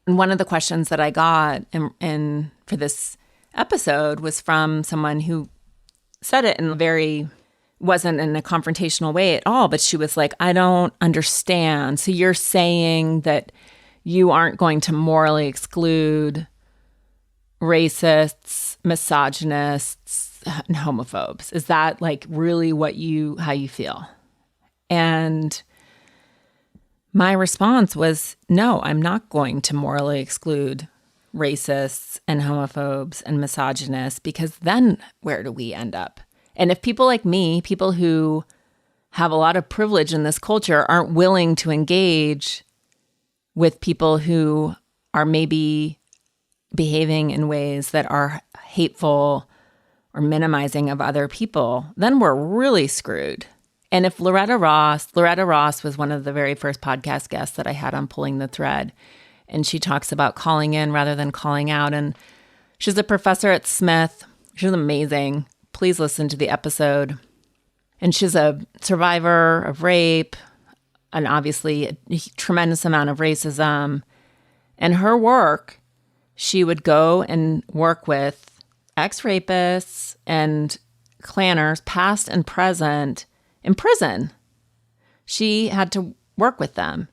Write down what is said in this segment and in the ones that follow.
And one of the questions that I got in for this episode was from someone who said it wasn't in a confrontational way at all, but she was like, I don't understand. So you're saying that you aren't going to morally exclude racists, misogynists, and homophobes. Is that like really how you feel? And my response was, no, I'm not going to morally exclude racists and homophobes and misogynists, because then where do we end up? And if people like me, people who have a lot of privilege in this culture, aren't willing to engage with people who are maybe behaving in ways that are hateful or minimizing of other people, then we're really screwed. And if Loretta Ross was one of the very first podcast guests that I had on Pulling the Thread, and she talks about calling in rather than calling out. And she's a professor at Smith. She's amazing. Please listen to the episode. And she's a survivor of rape and obviously a tremendous amount of racism. And her work, she would go and work with ex-rapists and clanners, past and present, in prison. She had to work with them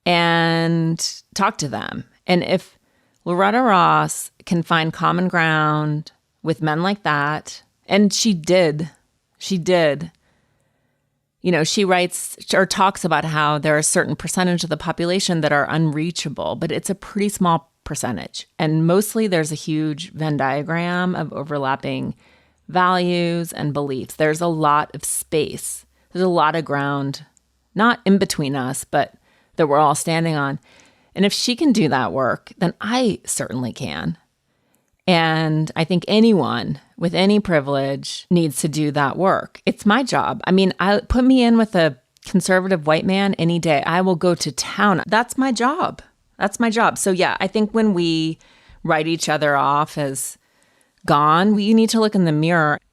and talk to them. And if Loretta Ross can find common ground with men like that, and she did, you know, she writes or talks about how there are a certain percentage of the population that are unreachable, but it's a pretty small percentage. And mostly there's a huge Venn diagram of overlapping values and beliefs. There's a lot of space. There's a lot of ground, not in between us, but that we're all standing on. And if she can do that work, then I certainly can. And I think anyone with any privilege needs to do that work. It's my job. I mean, put me in with a conservative white man any day. I will go to town. That's my job. That's my job. So yeah, I think when we write each other off as gone, we need to look in the mirror.